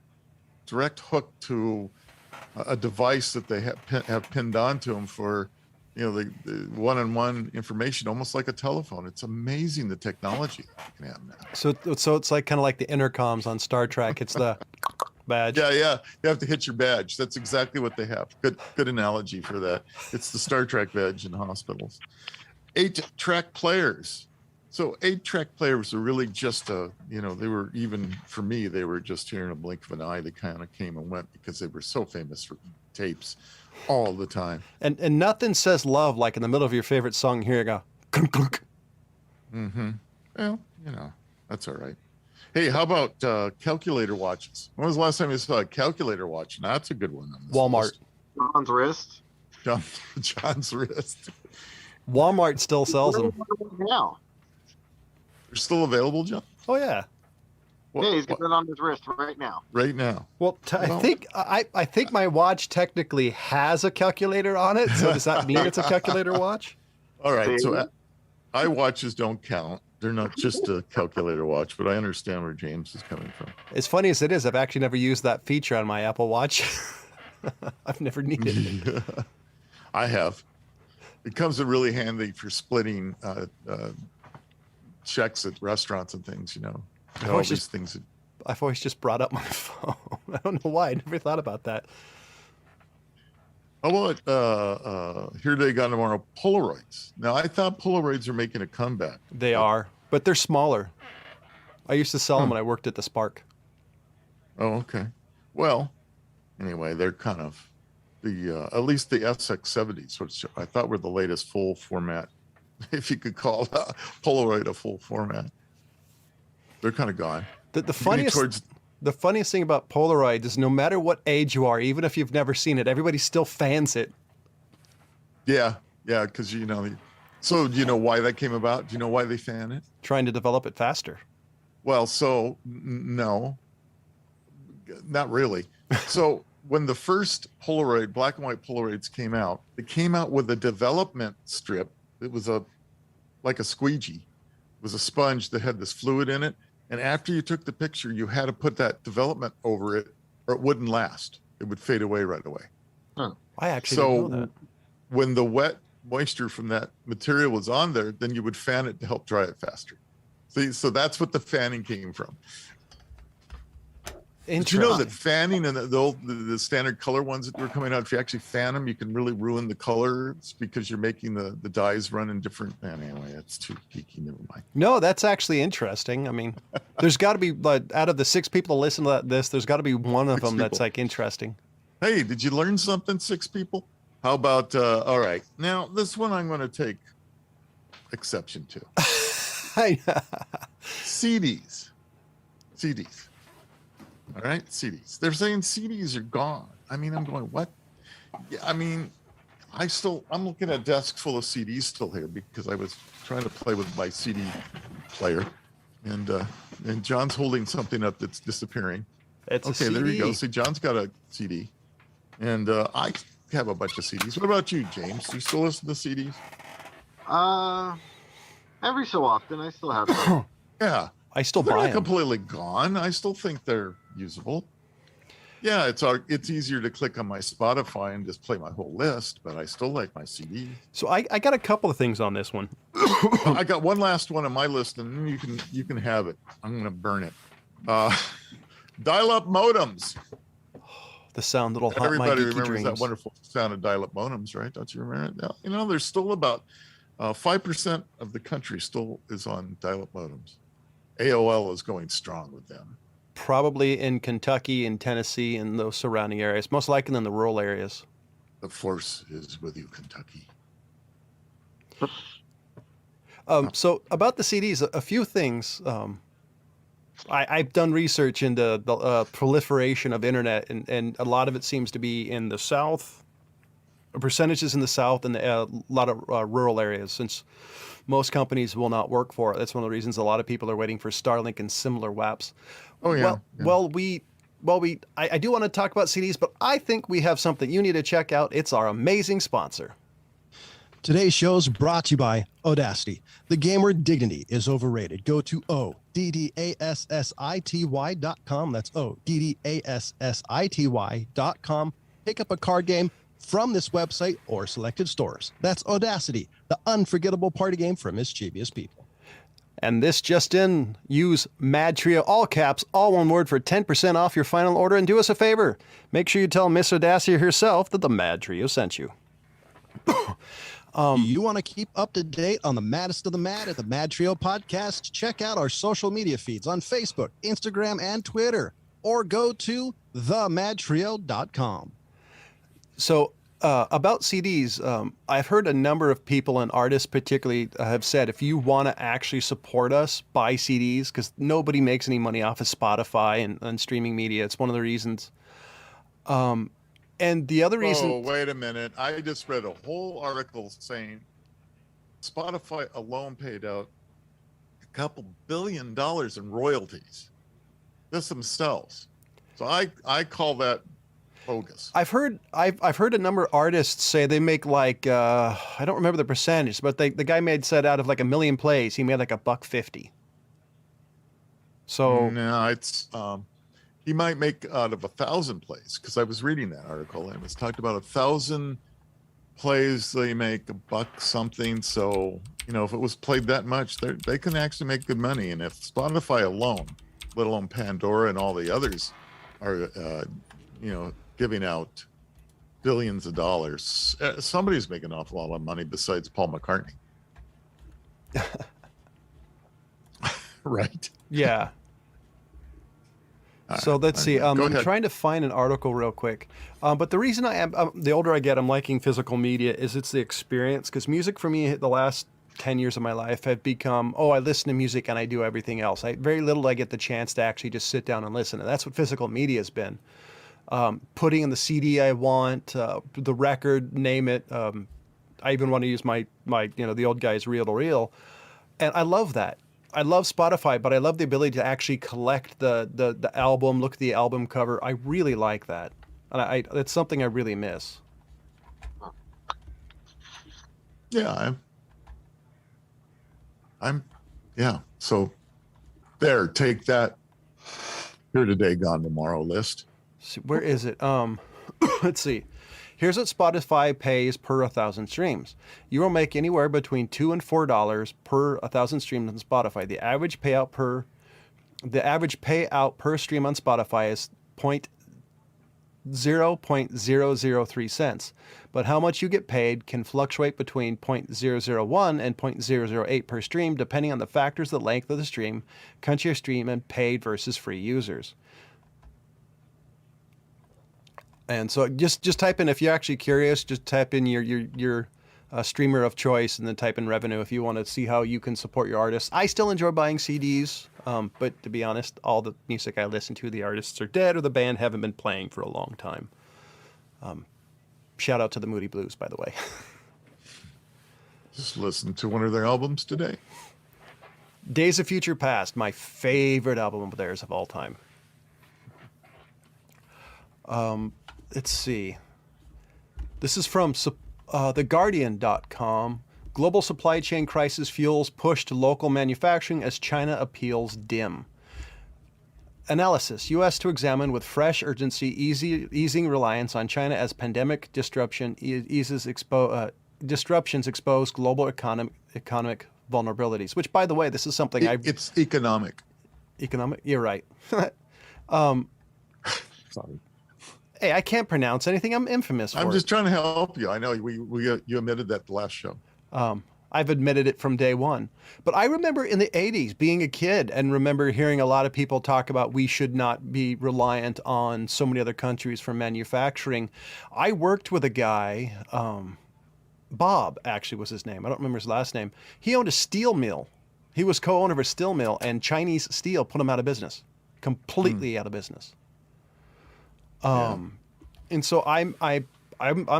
direct hooked to a device that they have pinned onto them for, you know, the one-on-one information, almost like a telephone. It's amazing the technology that you can have now. So it's like kind of like the intercoms on Star Trek. It's the badge. Yeah. You have to hit your badge. That's exactly what they have. Good analogy for that. It's the Star Trek badge in hospitals. 8-track players. So 8-track players are really just they were, even for me, they were just here in a blink of an eye. They kind of came and went because they were so famous for tapes all the time. And nothing says love like in the middle of your favorite song. Here you go. Clunk, clunk. Mm-hmm. Well, that's all right. Hey, how about calculator watches? When was the last time you saw a calculator watch? Now, that's a good one. On this Walmart. list. John's wrist. John's wrist. Walmart still sells them. Now. They're still available, John? Oh, yeah. Yeah, he's got it on his wrist right now. Right now. Well, I think my watch technically has a calculator on it. So does that mean it's a calculator watch? All right. So iWatches don't count. They're not just a calculator watch, but I understand where James is coming from. As funny as it is, I've actually never used that feature on my Apple Watch. I've never needed it. Yeah, I have. It comes in really handy for splitting checks at restaurants and things, all these things. I've always just brought up my phone. I don't know why. I never thought about that. How about here they got tomorrow, Polaroids. Now, I thought Polaroids are making a comeback. They are, but they're smaller. I used to sell them when I worked at the Spark. Oh, okay. Well, anyway, they're kind of at least the SX70s, which I thought were the latest full format, if you could call Polaroid a full format. They're kind of gone. The funniest thing about Polaroid is no matter what age you are, even if you've never seen it, everybody still fans it. Yeah, because so do you know why that came about? Do you know why they fan it? Trying to develop it faster. Well, so no, not really. So when the first Polaroid, black and white Polaroids came out, they came out with a development strip. It was like a squeegee. It was a sponge that had this fluid in it. And after you took the picture, you had to put that development over it or it wouldn't last. It would fade away right away. Huh. I actually didn't know that. When the wet moisture from that material was on there, then you would fan it to help dry it faster. See, so that's what the fanning came from. Did you know that fanning and the standard color ones that were coming out, if you actually fan them, you can really ruin the colors because you're making the dyes run in different. Anyway, that's too geeky. Never mind. No, that's actually interesting. I mean, there's got to be, out of the 6 people that listen to this, there's got to be one of them that's like interesting. Hey, did you learn something, 6 people? How about, all right. Now, this one I'm going to take exception to. CDs. All right, CDs. They're saying CDs are gone. I mean, I'm going, what? Yeah, I mean, I'm looking at a desk full of CDs still here because I was trying to play with my CD player, and John's holding something up that's disappearing. It's okay. There you go. See, John's got a CD, and I have a bunch of CDs. What about you, James? Do you still listen to CDs? I Every so often, I still have some. Yeah. I still They're buy not them. completely gone. I still think they're usable. Yeah, it's easier to click on my Spotify and just play my whole list, but I still like my CDs. So I got a couple of things on this one. I got one last one on my list, and then you can have it. I'm gonna burn it. Dial-up modems. The sound that'll haunt my Everybody geeky remembers dreams. that wonderful sound of dial-up modems, right? Don't you remember it? You know, there's still about 5% of the country still is on dial-up modems. AOL is going strong with them. Probably in Kentucky and Tennessee and those surrounding areas, most likely in the rural areas. The force is with you, Kentucky. So about the CDs, a few things. I've done research into the proliferation of internet, and a lot of it seems to be in the South, percentages in the South and a lot of rural areas, since most companies will not work for it. That's one of the reasons a lot of people are waiting for Starlink and similar WAPs. Oh, yeah. I do want to talk about CDs, but I think we have something you need to check out. It's our amazing sponsor. Today's show is brought to you by Audacity. The game word dignity is overrated. Go to ODDASSITY.com. That's ODDASSITY.com. Pick up a card game from this website or selected stores. That's Audacity, the unforgettable party game for mischievous people. And this just in, use MadTrio, all caps, all one word, for 10% off your final order. And do us a favor, make sure you tell Miss Audacity herself that the MadTrio sent you. You want to keep up to date on the maddest of the mad at the MadTrio podcast? Check out our social media feeds on Facebook, Instagram, and Twitter, or go to themadtrio.com. So about CDs, I've heard a number of people and artists particularly have said, if you want to actually support us, buy CDs, because nobody makes any money off of Spotify and streaming media. It's one of the reasons. And the other reason... Oh, wait a minute. I just read a whole article saying Spotify alone paid out a couple $2 billion in royalties. Just themselves. So I call that bogus. I've heard a number of artists say they make like I don't remember the percentage, but the guy said out of like 1 million plays, he made like $1.50. So no, it's he might make out of 1,000 plays, because I was reading that article and it was talked about 1,000 plays they make $1 something. So if it was played that much, they can actually make good money. And if Spotify alone, let alone Pandora and all the others, are giving out billions of dollars, somebody's making an awful lot of money besides Paul McCartney. Right? yeah. So let's see. I'm ahead. trying to find an article real quick. But the reason I am, the older I get, I'm liking physical media, is it's the experience. Because music for me, the last 10 years of my life have become, I listen to music and I do everything else. Very little I get the chance to actually just sit down and listen. And that's what physical media has been. Putting in the CD I want, the record, name it. I even want to use my the old guy's reel to reel. And I love that. I love Spotify, but I love the ability to actually collect the album, look at the album cover. I really like that. And it's something I really miss. Yeah, so there, take that. Here today, gone tomorrow list. See, where is it? Let's see. Here's what Spotify pays per 1,000 streams. You will make anywhere between $2 and $4 per 1,000 streams on Spotify. The average payout per stream on Spotify is 0.003 cents. But how much you get paid can fluctuate between 0.001 and 0.008 per stream, depending on the factors: the length of the stream, country of stream, and paid versus free users. And so just type in, if you're actually curious, just type in your streamer of choice and then type in revenue if you want to see how you can support your artists. I still enjoy buying CDs, but to be honest, all the music I listen to, the artists are dead or the band haven't been playing for a long time. Shout out to the Moody Blues, by the way. Just listen to one of their albums today. Days of Future Past, my favorite album of theirs of all time. Let's see. This is from theguardian.com. Global supply chain crisis fuels push to local manufacturing as China appeals dim. Analysis. U.S. to examine with fresh urgency easing reliance on China as pandemic disruptions expose global economic vulnerabilities. Which, by the way, this is something It's economic. Economic? You're right. Sorry. Hey, I can't pronounce anything. I'm infamous for I'm it. just trying to help you. I know you admitted that the last show. I've admitted it from day one. But I remember in the 80s being a kid and remember hearing a lot of people talk about we should not be reliant on so many other countries for manufacturing. I worked with a guy, Bob actually was his name. I don't remember his last name. He owned a steel mill. He was co-owner of a steel mill, and Chinese steel put him out of business, completely out of business. And so I'm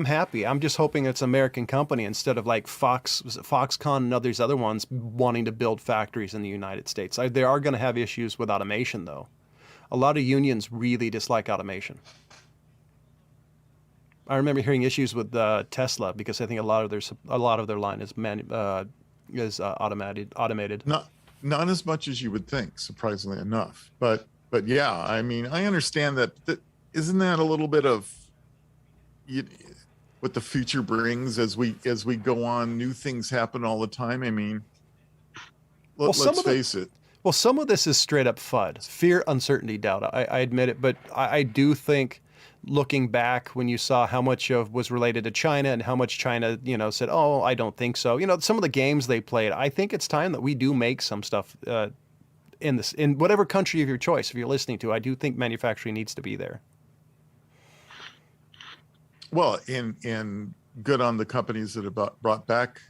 happy. I'm just hoping it's an American company instead of like Foxconn and these other ones wanting to build factories in the United States. They are going to have issues with automation, though. A lot of unions really dislike automation. I remember hearing issues with Tesla because I think a lot of their line is automated. Not as much as you would think, surprisingly enough. But yeah, I mean, I understand that. Isn't that a little bit of what the future brings as we go on? New things happen all the time. I mean, let's face it. Well, some of this is straight up FUD, fear, uncertainty, doubt. I admit it, but I do think, looking back when you saw how much of was related to China and how much China, said, "Oh, I don't think so." Some of the games they played. I think it's time that we do make some stuff in whatever country of your choice. If you're listening to, I do think manufacturing needs to be there. Well, and good on the companies that have brought back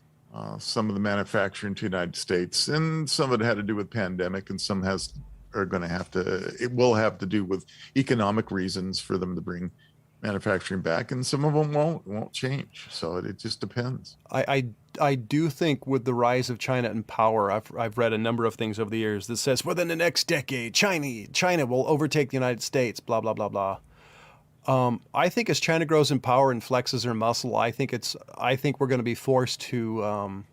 some of the manufacturing to the United States, and some of it had to do with pandemic, and some it will have to do with economic reasons for them to bring manufacturing back, and some of them won't change. So it just depends. I do think with the rise of China in power, I've read a number of things over the years that says within the next decade, China will overtake the United States, blah, blah, blah, blah. I think as China grows in power and flexes her muscle, I think we're going to be forced to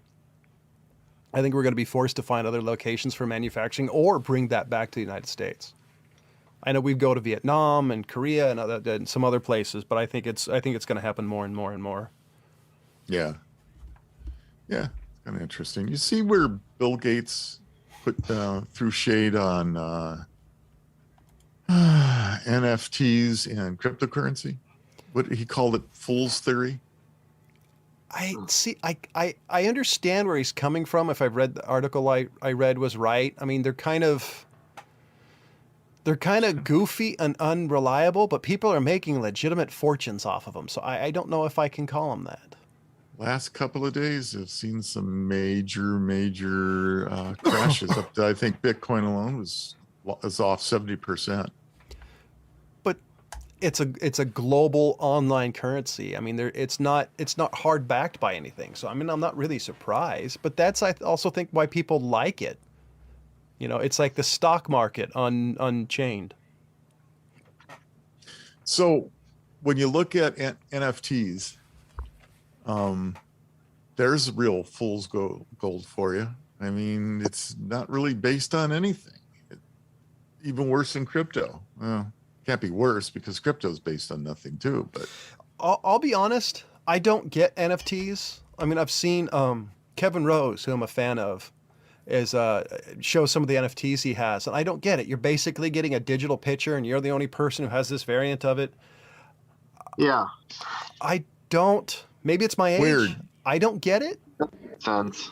find other locations for manufacturing or bring that back to the United States. I know we go to Vietnam and Korea and some other places, but I think it's going to happen more and more and more. Yeah. Yeah. It's kind of interesting. You see where Bill Gates threw shade on, NFTs and cryptocurrency. What he called it, fool's theory. I understand where he's coming from. If I've read the article I read was right. I mean, they're kind of goofy and unreliable, but people are making legitimate fortunes off of them. So I don't know if I can call them that. Last couple of days, I've seen some major crashes. Up to, I think Bitcoin alone was off 70%. It's a global online currency. I mean, it's not hard backed by anything. So I mean, I'm not really surprised. But that's, I also think, why people like it. It's like the stock market unchained. So when you look at NFTs, there's real fool's gold for you. I mean, it's not really based on anything. Even worse than crypto. Well, can't be worse because crypto is based on nothing too. But I'll be honest, I don't get NFTs. I mean, I've seen Kevin Rose, who I'm a fan of, show some of the NFTs he has, and I don't get it. You're basically getting a digital picture, and you're the only person who has this variant of it. Yeah. I don't. Maybe it's my age. Weird. I don't get it. Sense.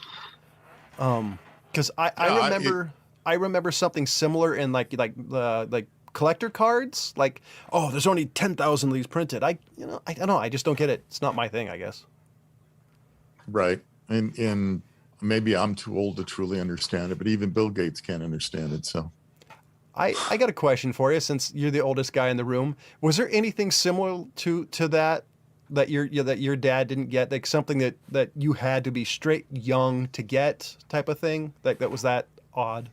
Because I remember something similar in like collector cards. Like, oh, there's only 10,000 of these printed. I don't know. I just don't get it. It's not my thing, I guess. Right. And maybe I'm too old to truly understand it, but even Bill Gates can't understand it. So I got a question for you, since you're the oldest guy in the room. Was there anything similar to that your dad didn't get, like something that you had to be straight young to get type of thing? That was that odd?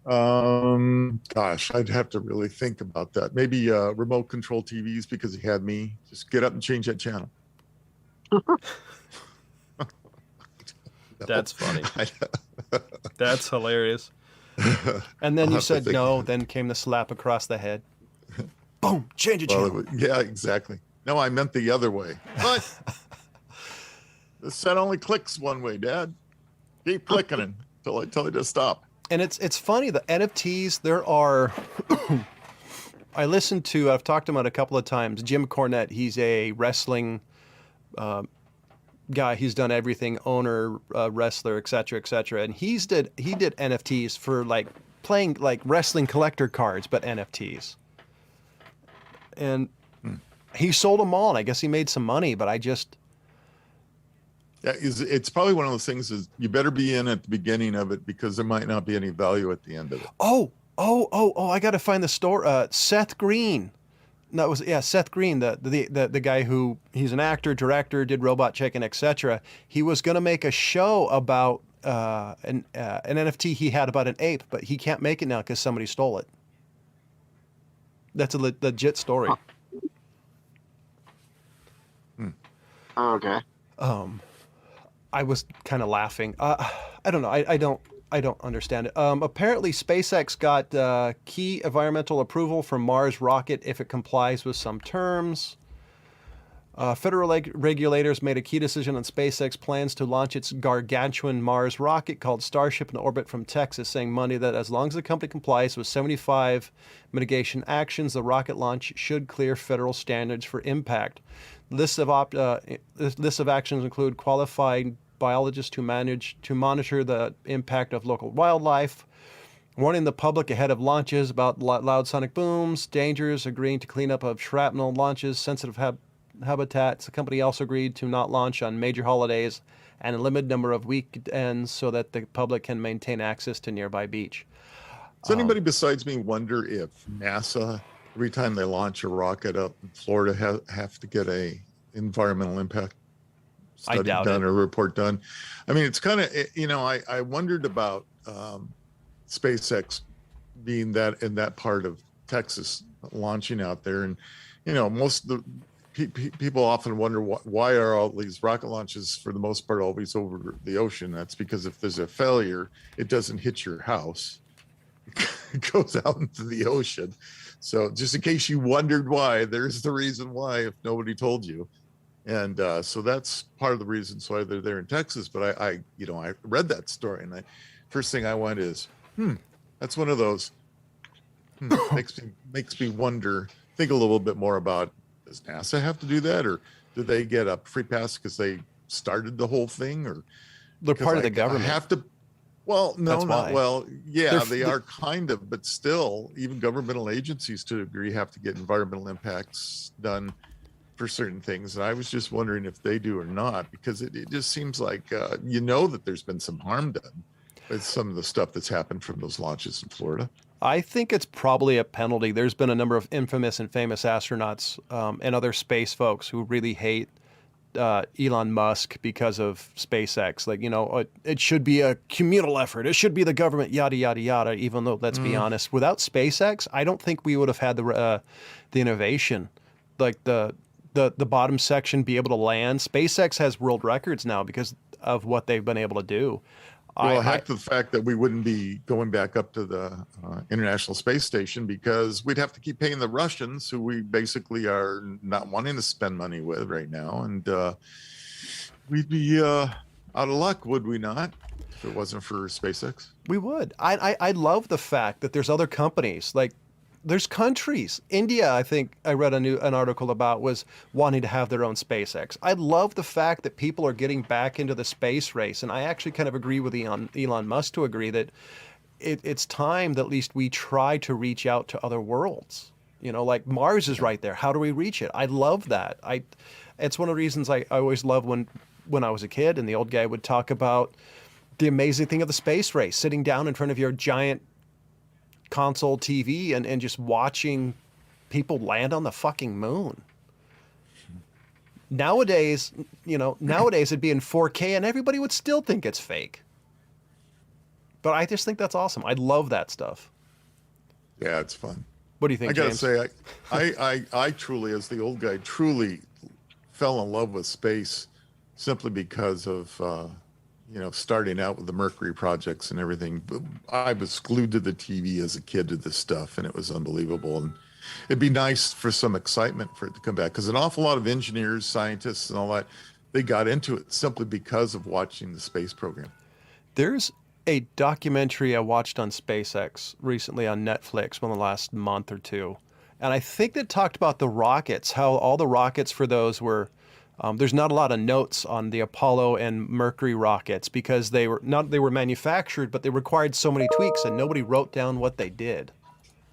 Gosh, I'd have to really think about that. Maybe remote control TVs, because he had me just get up and change that channel. That's funny. I- That's hilarious. And then I'll you have to said think. no, then came the slap across the head. Boom, change of Well, channel. yeah, exactly. No, I meant the other way. What? The set only clicks one way, Dad. Keep clicking it until I tell you to stop. And it's funny, the NFTs, there are I've talked to him a couple of times. Jim Cornette, he's a wrestling guy. He's done everything, owner, wrestler, etc., etc. And he did NFTs for like playing like wrestling collector cards, but NFTs. And he sold them all, and I guess he made some money. But I just Yeah, it's probably one of those things is you better be in at the beginning of it because there might not be any value at the end of it. oh, I got to find the store. Seth Green. No, Seth Green, the guy who he's an actor, director, did Robot Chicken, etc. He was going to make a show about an NFT he had about an ape, but he can't make it now because somebody stole it. That's a legit story. Oh, okay. I was kind of laughing. I don't know. I don't understand it. Apparently, SpaceX got key environmental approval from Mars rocket if it complies with some terms. Federal regulators made a key decision on SpaceX plans to launch its gargantuan Mars rocket called Starship in orbit from Texas, saying Monday that as long as the company complies with 75 mitigation actions, the rocket launch should clear federal standards for impact. Lists of actions include qualified biologists to monitor the impact of local wildlife, warning the public ahead of launches about loud sonic booms, dangers, agreeing to clean up of shrapnel launches, sensitive habitats. The company also agreed to not launch on major holidays and a limited number of weekends so that the public can maintain access to nearby beach. Does anybody besides me wonder if NASA, every time they launch a rocket up in Florida, have to get a environmental impact study done or report done? I mean, it's kind of, I wondered about SpaceX being that in that part of Texas launching out there. And, most of the people often wonder why are all these rocket launches for the most part always over the ocean? That's because if there's a failure, it doesn't hit your house. It goes out into the ocean. So just in case you wondered why, there's the reason why if nobody told you. And so that's part of the reasons why they're there in Texas. But I read that story, and first thing I went is, that's one of those makes me wonder, think a little bit more about, does NASA have to do that, or do they get a free pass because they started the whole thing, or they're part of the government? Have to. Well, no, That's not why. well. Yeah, they are kind of, but still, even governmental agencies to a degree have to get environmental impacts done for certain things. And I was just wondering if they do or not, because it just seems like that there's been some harm done with some of the stuff that's happened from those launches in Florida. I think it's probably a penalty. There's been a number of infamous and famous astronauts and other space folks who really hate Elon Musk because of SpaceX. Like, it should be a communal effort. It should be the government, yada, yada, yada, even though, let's be honest, without SpaceX, I don't think we would have had the innovation. Like the bottom section be able to land. SpaceX has world records now because of what they've been able to do. Well, heck, the fact that we wouldn't be going back up to the International Space Station because we'd have to keep paying the Russians, who we basically are not wanting to spend money with right now. And we'd be out of luck, would we not, if it wasn't for SpaceX? We would. I love the fact that there's other companies, like there's countries. India, I think I read an article about, was wanting to have their own SpaceX. I love the fact that people are getting back into the space race. And I actually kind of agree with Elon Musk to agree that it's time that at least we try to reach out to other worlds. Like Mars is right there. How do we reach it? I love that. It's one of the reasons I always loved when I was a kid and the old guy would talk about the amazing thing of the space race, sitting down in front of your giant console TV and just watching people land on the fucking moon. Nowadays it'd be in 4K and everybody would still think it's fake. But I just think that's awesome. I love that stuff. Yeah, it's fun. What do you think, I gotta James? say, I truly, as the old guy, truly fell in love with space simply because of starting out with the Mercury projects and everything. I was glued to the TV as a kid to this stuff, and it was unbelievable. And it'd be nice for some excitement for it to come back, because an awful lot of engineers, scientists, and all that, they got into it simply because of watching the space program. There's a documentary I watched on SpaceX recently on Netflix in the last month or two. And I think that talked about the rockets, how all the rockets for those were, there's not a lot of notes on the Apollo and Mercury rockets because they were manufactured, but they required so many tweaks and nobody wrote down what they did.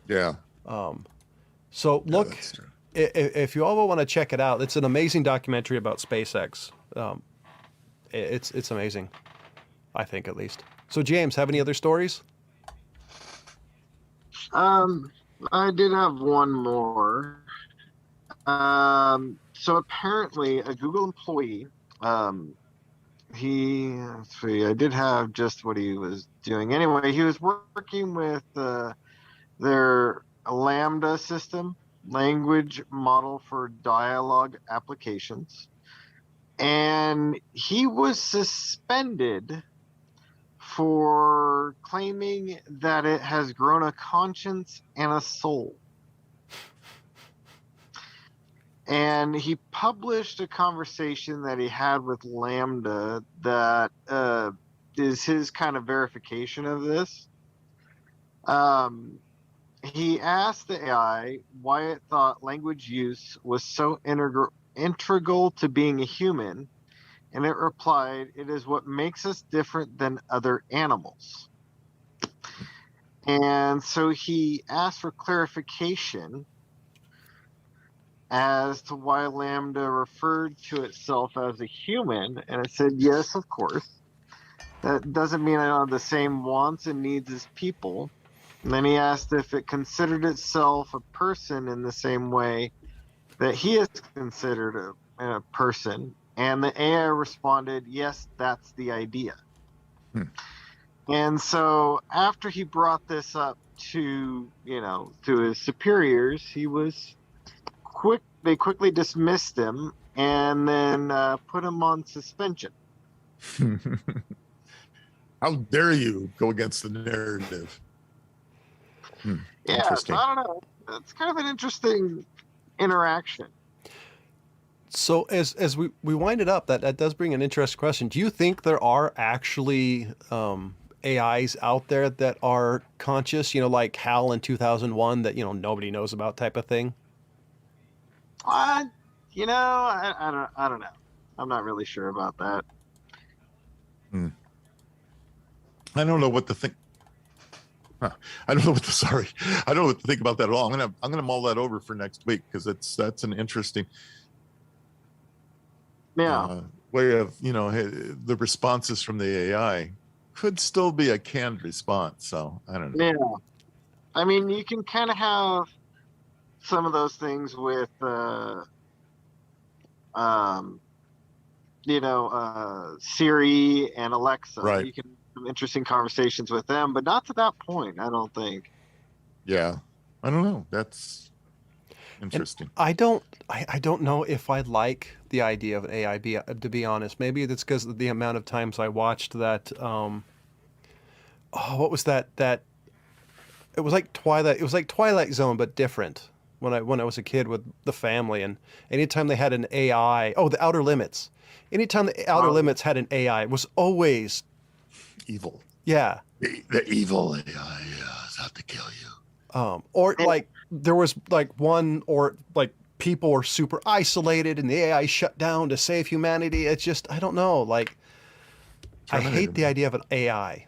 Yeah. So look, that's true. If you all want to check it out, it's an amazing documentary about SpaceX. It's amazing, I think, at least. So James, have any other stories? I did have one more. So apparently a Google employee, let's see, I did have just what he was doing. Anyway, he was working with their Lambda system, language model for dialogue applications. And he was suspended for claiming that it has grown a conscience and a soul. And he published a conversation that he had with Lambda that is his kind of verification of this. He asked the AI why it thought language use was so integral to being a human, and it replied, "It is what makes us different than other animals." And so he asked for clarification as to why Lambda referred to itself as a human, and it said, yes, of course. That doesn't mean I don't have the same wants and needs as people. And then he asked if it considered itself a person in the same way that he is considered a person. And the AI responded, yes, that's the idea. And so after he brought this up to his superiors, he was they quickly dismissed him and then put him on suspension. How dare you go against the narrative? Yeah, so I don't know. It's kind of an interesting interaction. So as we wind it up, that does bring an interesting question. Do you think there are actually AIs out there that are conscious, like HAL in 2001 that, nobody knows about type of thing? I don't know. I'm not really sure about that. I don't know what to think. I don't know what to think about that at all. I'm gonna mull that over for next week, because that's an interesting way of the responses from the AI could still be a canned response. So I don't know. Yeah, I mean, you can kind of have some of those things with Siri and Alexa. Right. You can have some interesting conversations with them, but not to that point, I don't think. Yeah, I don't know. That's interesting. And I don't know if I like the idea of an AI, to be honest. Maybe that's because of the amount of times I watched that. What was that? It was like Twilight. It was like Twilight Zone, but different. When I was a kid with the family, and anytime they had an AI, The Outer Limits. Anytime the Outer Limits had an AI, it was always evil. Yeah. The evil AI is out to kill you. Or like there was like one, or like people were super isolated and the AI shut down to save humanity. It's just, I don't know. Like, I hate the idea of an AI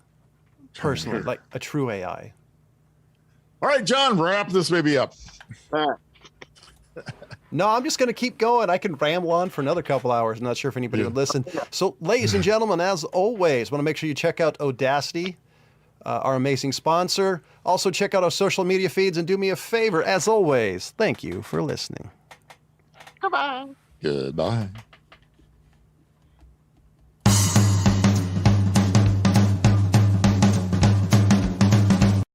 personally, like a true AI. All right, John, wrap this baby up. No, I'm just going to keep going. I can ramble on for another couple hours. I'm not sure if anybody would listen. So, ladies and gentlemen, as always, want to make sure you check out Audacity, our amazing sponsor. Also, check out our social media feeds, and do me a favor, as always, thank you for listening. Goodbye. Goodbye.